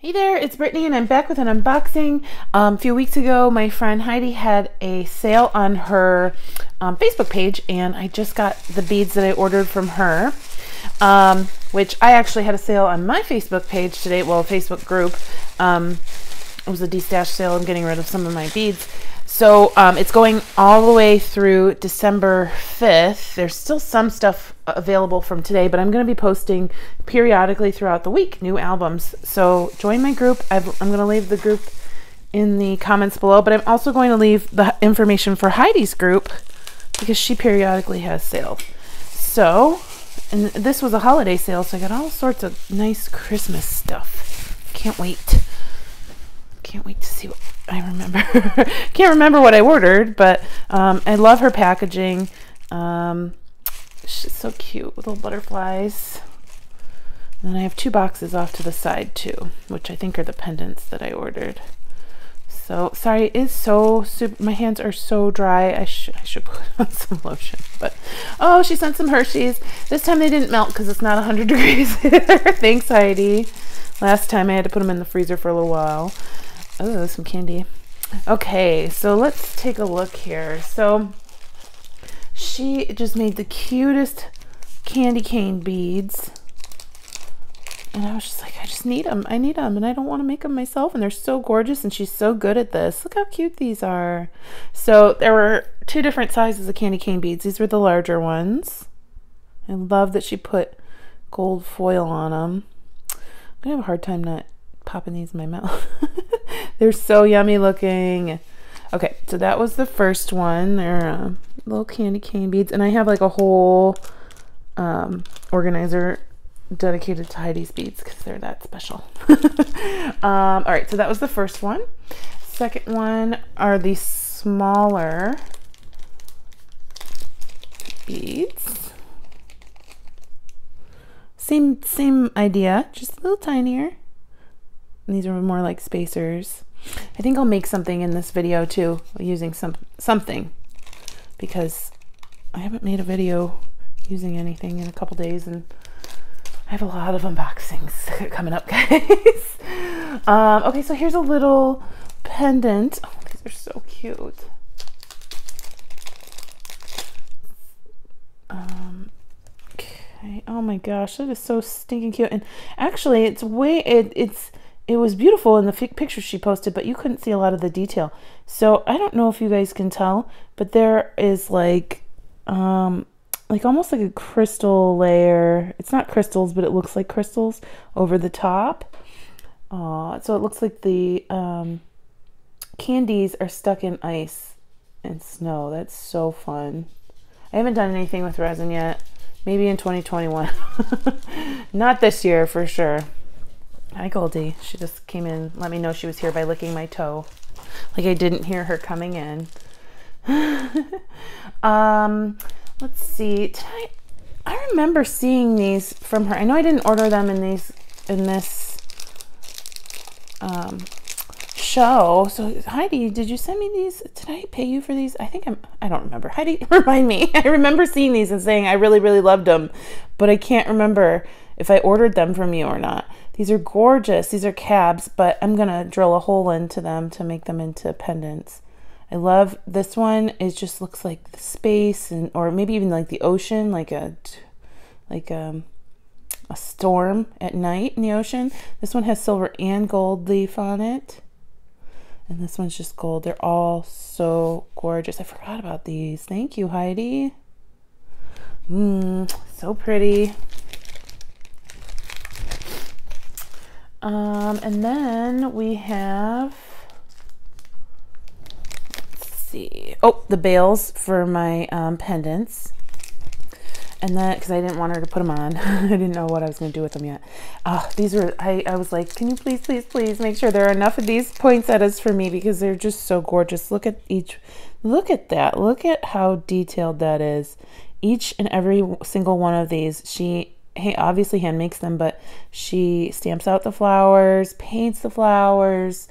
Hey there, it's Brittany and I'm back with an unboxing. A few weeks ago, my friend Heidi had a sale on her Facebook page and I just got the beads that I ordered from her, which I actually had a sale on my Facebook page today, well, Facebook group. It was a de-stash sale. I'm getting rid of some of my beads. So it's going all the way through December 5th. There's still some stuff available from today, but I'm going to be posting periodically throughout the week new albums. So join my group. I'm going to leave the group in the comments below, but I'm also going to leave the information for Heidi's group because she periodically has sales. So, and this was a holiday sale, so I got all sorts of nice Christmas stuff. Can't wait. Can't wait to see what I remember. Can't remember what I ordered, but I love her packaging. She's so cute with little butterflies. And then I have 2 boxes off to the side too, which I think are the pendants that I ordered. So sorry, it's so super, my hands are so dry. I should put on some lotion. But oh, she sent some Hershey's. This time they didn't melt because it's not 100 degrees here. Thanks, Heidi. Last time I had to put them in the freezer for a little while. Oh, some candy. Okay, so let's take a look here. So she just made the cutest candy cane beads. And I was just like, I just need them. I need them, and I don't want to make them myself. And they're so gorgeous, and she's so good at this. Look how cute these are. So there were 2 different sizes of candy cane beads. These were the larger ones. I love that she put gold foil on them. I'm going to have a hard time not popping these in my mouth. They're so yummy looking. Okay, so that was the first one. They're little candy cane beads, and I have like a whole organizer dedicated to Heidi's beads because they're that special. All right, so that was the first one. Second one are the smaller beads. Same idea, just a little tinier. And these are more like spacers. I think I'll make something in this video too, using something, because I haven't made a video using anything in a couple days, and I have a lot of unboxings coming up, guys. Okay, so here's a little pendant. Oh, these are so cute. Okay. Oh my gosh, that is so stinking cute. And actually, it was beautiful in the pictures she posted, but you couldn't see a lot of the detail. So I don't know if you guys can tell, but there is like almost like a crystal layer. It's not crystals, but it looks like crystals over the top. So it looks like the candies are stuck in ice and snow. That's so fun. I haven't done anything with resin yet. Maybe in 2021. Not this year for sure. Hi, Goldie. She just came in, let me know she was here by licking my toe. Like I didn't hear her coming in. Let's see. I remember seeing these from her. I know I didn't order them in this show. So Heidi, did you send me these? Did I pay you for these? I don't remember. Heidi, remind me. I remember seeing these and saying I really, really loved them, but I can't remember if I ordered them from you or not. These are gorgeous. These are cabs, but I'm gonna drill a hole into them to make them into pendants. I love this one. It just looks like the space, or maybe even like the ocean, like a storm at night in the ocean. This one has silver and gold leaf on it, and this one's just gold. They're all so gorgeous. I forgot about these. Thank you, Heidi. So pretty. And then we have, let's see, oh, the bails for my pendants. And then, because I didn't want her to put them on. I didn't know what I was going to do with them yet. These were, I was like, can you please, please, please make sure there are enough of these poinsettias for me, because they're just so gorgeous. Look at look at that. Look at how detailed that is. Each and every single one of these, she obviously hand makes them, but she stamps out the flowers, paints the flowers,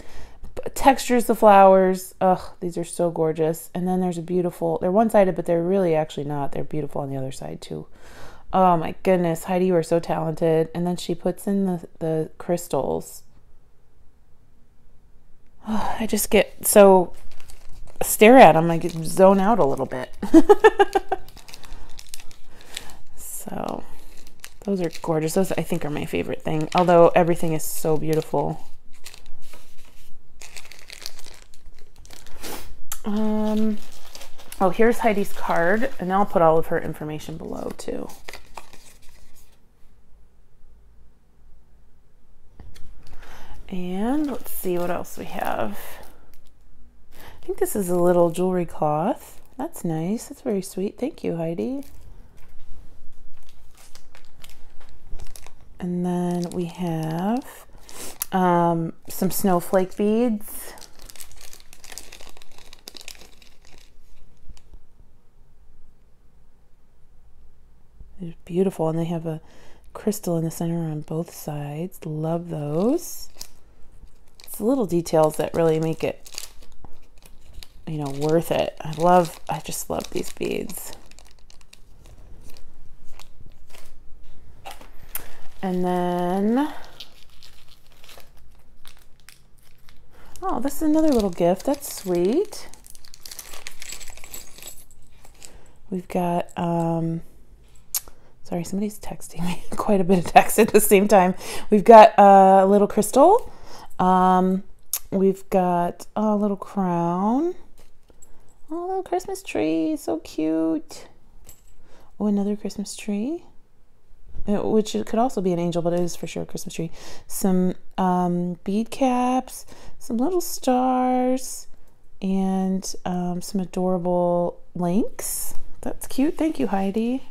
textures the flowers. Ugh, these are so gorgeous. And then there's a beautiful, they're one-sided, but they're really actually not. They're beautiful on the other side too. Oh my goodness, Heidi, you are so talented. And then she puts in the crystals. I just get so stare at them, I get zone out a little bit. So those are gorgeous. Those I think are my favorite thing, although everything is so beautiful. Oh, here's Heidi's card, and I'll put all of her information below too. And let's see what else we have. I think this is a little jewelry cloth. That's nice. That's very sweet. Thank you, Heidi. And then we have some snowflake beads. They're beautiful, and they have a crystal in the center on both sides. Love those. It's the little details that really make it, you know, worth it. I just love these beads. And then, oh, this is another little gift. That's sweet. We've got, sorry, somebody's texting me. Quite a bit of text at the same time. We've got a little crystal. We've got a little crown. Oh, a little Christmas tree. So cute. Oh, another Christmas tree. Which it could also be an angel, but it is for sure a Christmas tree. Some bead caps, some little stars, and some adorable links. That's cute. Thank you, Heidi.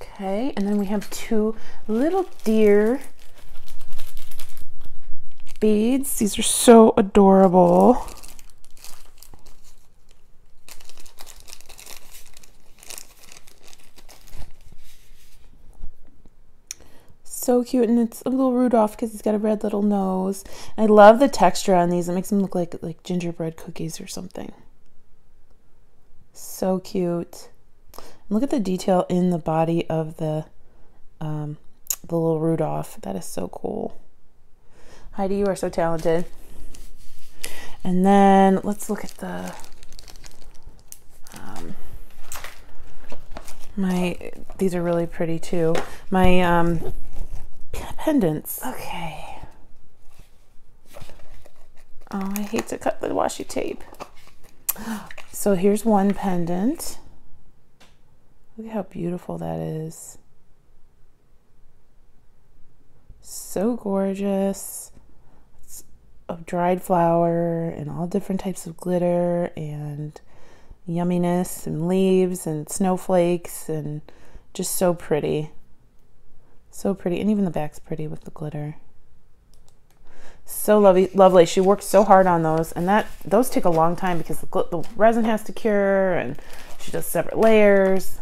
Okay, and then we have two little deer beads. These are so adorable. So cute, and it's a little Rudolph because he's got a red little nose. I love the texture on these. It makes them look like gingerbread cookies or something. So cute. Look at the detail in the body of the little Rudolph. That is so cool. Heidi, you are so talented. And then let's look at the these are really pretty too. My pendants. Okay. Oh, I hate to cut the washi tape. So here's one pendant. Look at how beautiful that is. So gorgeous. It's of dried flower and all different types of glitter and yumminess and leaves and snowflakes and just so pretty. So pretty. And even the back's pretty with the glitter. So lovely. She worked so hard on those, and those take a long time because the resin has to cure, and she does separate layers.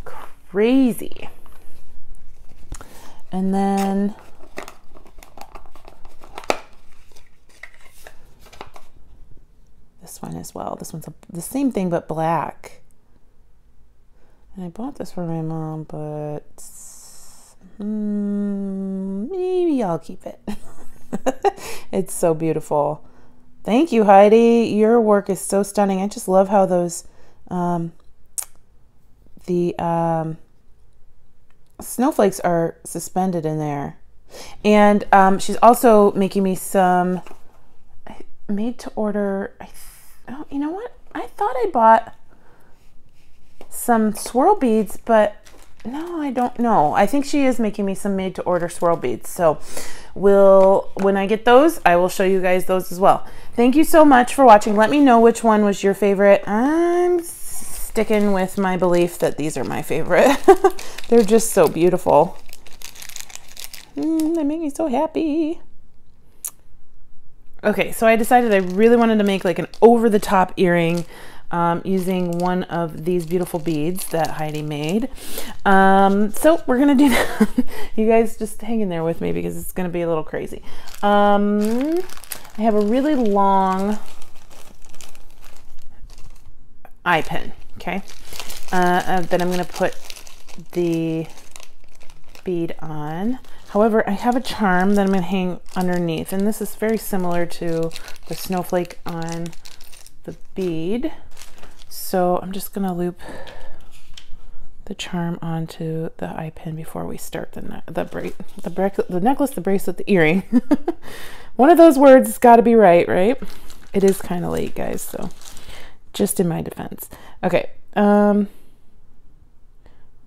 Crazy. And then this one as well. This one's the same thing but black. And I bought this for my mom, but maybe I'll keep it. It's so beautiful. Thank you, Heidi. Your work is so stunning. I just love how those snowflakes are suspended in there. And she's also making me some made to order. Oh, you know what? I thought I bought some swirl beads, but no, I don't know. I think she is making me some made to order swirl beads. So when I get those, I will show you guys those as well. Thank you so much for watching. Let me know which one was your favorite. I'm sticking with my belief that these are my favorite. They're just so beautiful. They make me so happy. Okay, so I decided I really wanted to make like an over-the-top earring using one of these beautiful beads that Heidi made. So we're gonna do that. You guys just hang in there with me because it's gonna be a little crazy. I have a really long eye pin, okay? Then I'm going to put the bead on. However, I have a charm that I'm going to hang underneath, and this is very similar to the snowflake on the bead. So I'm just going to loop the charm onto the eye pin before we start the necklace, the bracelet, the earring. One of those words has got to be right? It is kind of late, guys, so just in my defense. Okay, I'm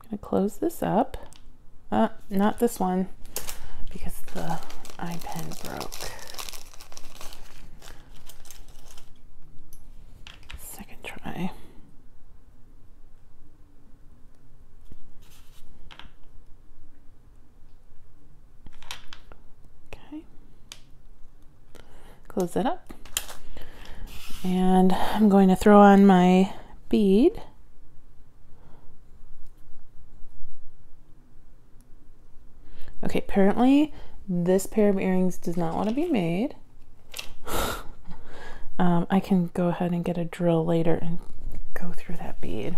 gonna close this up. Not this one, because the eye pin broke. Second try. Okay. Close that up. And I'm going to throw on my bead. Okay, apparently this pair of earrings does not want to be made. I can go ahead and get a drill later and go through that bead.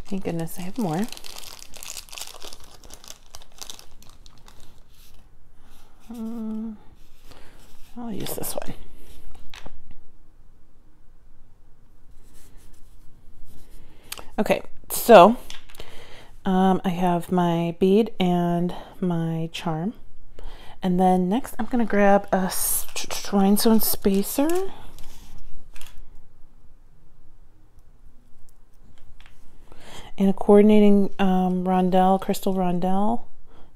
Thank goodness I have more. I'll use this one. Okay, so I have my bead and my charm. And then next I'm going to grab a rhinestone spacer. And a coordinating rondelle, crystal rondelle.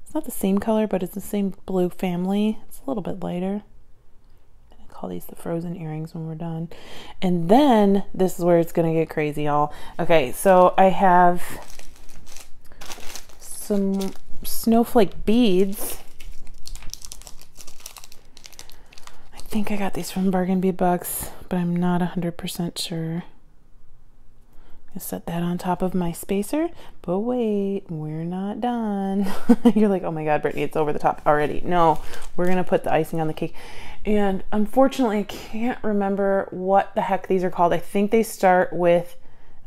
It's not the same color, but it's the same blue family. It's a little bit lighter. I call these the frozen earrings when we're done. And then this is where it's going to get crazy, y'all. Okay, so I have some snowflake beads. I think I got these from Bargain Bead Box, but I'm not 100% sure. I set that on top of my spacer, but wait, we're not done. You're like, oh my God, Brittany, it's over the top already. No, we're gonna put the icing on the cake. And unfortunately, I can't remember what the heck these are called. I think they start with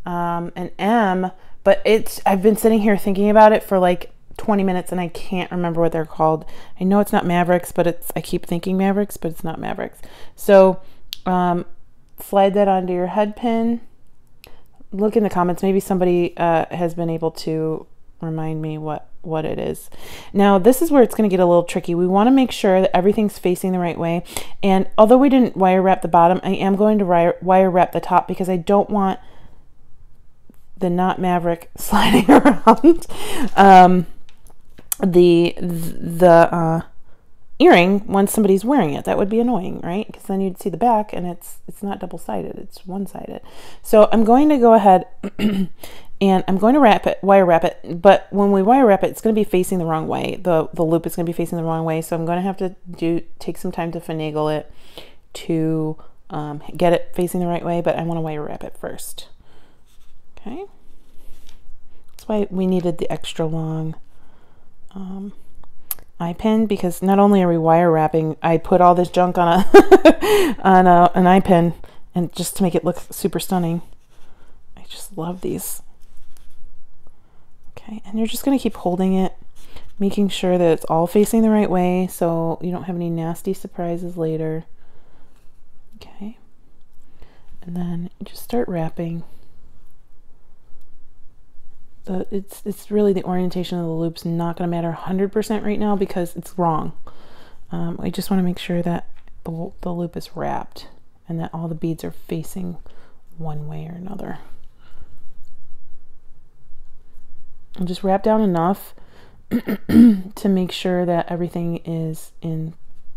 an M, but I've been sitting here thinking about it for like 20 minutes and I can't remember what they're called. I know it's not Mavericks, but I keep thinking Mavericks, but it's not Mavericks. So slide that onto your head pin. Look in the comments. Maybe somebody has been able to remind me what it is. Now this is where it's going to get a little tricky. We want to make sure that everything's facing the right way. And although we didn't wire wrap the bottom, I am going to wire wrap the top because I don't want the not Maverick sliding around the earring once somebody's wearing it. That would be annoying, right? Because then you'd see the back and it's not double-sided, it's one-sided. So I'm going to go ahead and I'm going to wire wrap it, but when we wire wrap it, it's going to be facing the wrong way. The loop is going to be facing the wrong way, so I'm going to have to take some time to finagle it to get it facing the right way, but I want to wire wrap it first. Okay, that's why we needed the extra long eye pin, because not only are we wire wrapping, I put all this junk on an eye pin, and just to make it look super stunning. I just love these. Okay, and you're just going to keep holding it, making sure that it's all facing the right way so you don't have any nasty surprises later. Okay, and then just start wrapping. It's really the orientation of the loop's not going to matter 100% right now because it's wrong. I just want to make sure that the loop is wrapped and that all the beads are facing one way or another. And just wrap down enough to make sure that everything is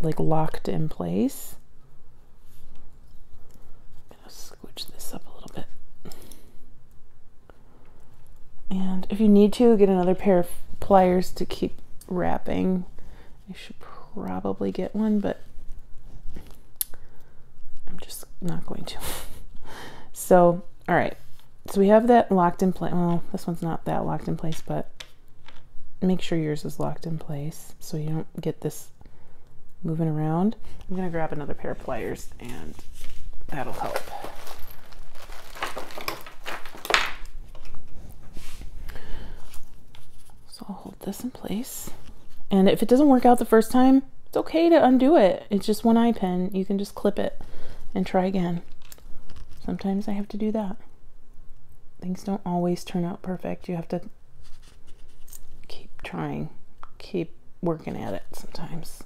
locked in place. I'm going to scooch this up a little bit. And if you need to, get another pair of pliers to keep wrapping. I should probably get one, but I'm just not going to. So, all right. So we have that locked in place. Well, this one's not that locked in place, but make sure yours is locked in place so you don't get this moving around. I'm going to grab another pair of pliers and that'll help. this in place. And if it doesn't work out the first time, it's okay to undo it. It's just one eye pin. You can just clip it and try again. Sometimes I have to do that. Things don't always turn out perfect. You have to keep trying, keep working at it sometimes.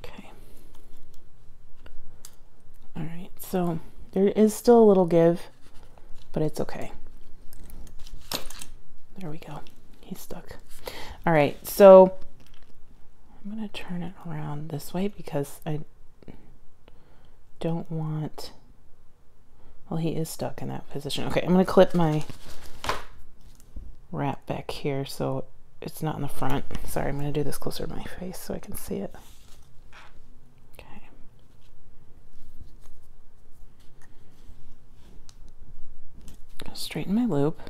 Okay. All right, so there is still a little give, but it's okay. There we go. He's stuck. All right, so I'm going to turn it around this way because I don't want, well, he is stuck in that position. Okay, I'm going to clip my wrap back here so it's not in the front. Sorry, I'm going to do this closer to my face so I can see it. Okay. Straighten my loop.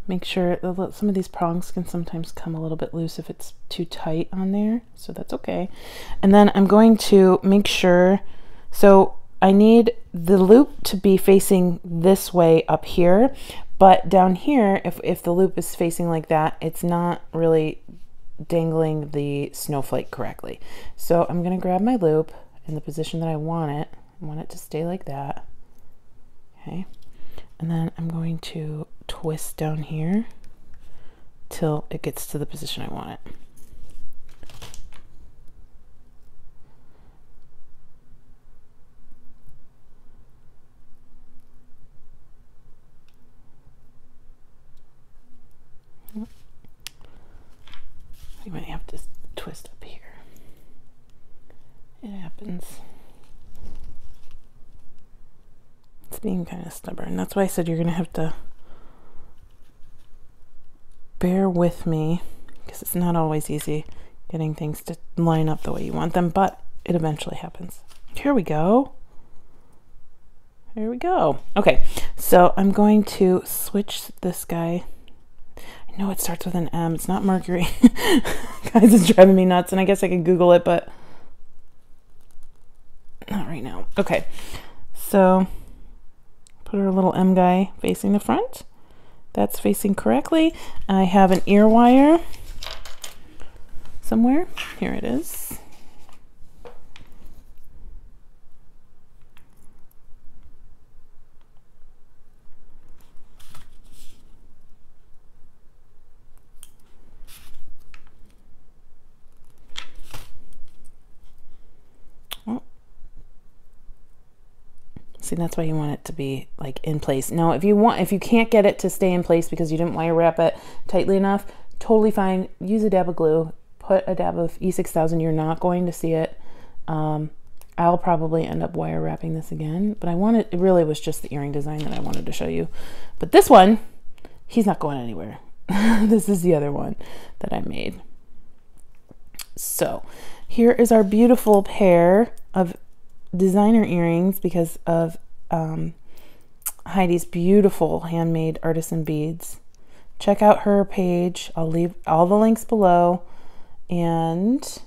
Make sure some of these prongs can sometimes come a little bit loose if it's too tight on there, so that's okay. And then I'm going to make sure, so I need the loop to be facing this way up here, but down here, if the loop is facing like that, it's not really dangling the snowflake correctly. So I'm going to grab my loop in the position that I want it. I want it to stay like that. Okay. And then I'm going to twist down here till it gets to the position I want it. You might have to twist up here. It happens. It's being kind of stubborn. That's why I said you're going to have to bear with me because it's not always easy getting things to line up the way you want them, but it eventually happens. Here we go. There we go. Okay, so I'm going to switch this guy. I know it starts with an M. It's not Mercury. Guys, it's driving me nuts, and I guess I can Google it, but not right now. Okay, so put our little M guy facing the front. That's facing correctly. I have an ear wire somewhere. Here it is. See, that's why you want it to be like in place. Now, if you can't get it to stay in place because you didn't wire wrap it tightly enough, totally fine. Use a dab of glue. Put a dab of E6000. You're not going to see it. I'll probably end up wire wrapping this again, but it really was just the earring design that I wanted to show you. But this one, he's not going anywhere. This is the other one that I made. So here is our beautiful pair of designer earrings because of Heidi's beautiful handmade artisan beads. Check out her page. I'll leave all the links below, and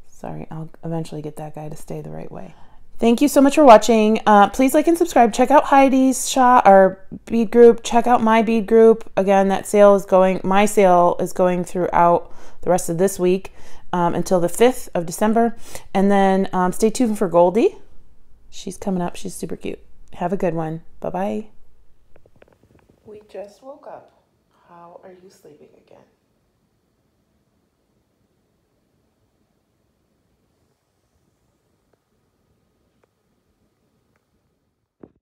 sorry, I'll eventually get that guy to stay the right way. Thank you so much for watching. Please like and subscribe. Check out Heidi's shop or bead group. Check out my bead group. Again, that sale is going, my sale is going throughout the rest of this week until the 5th of December. And then stay tuned for Goldie. She's coming up. She's super cute. Have a good one. Bye-bye. We just woke up. How are you sleeping again?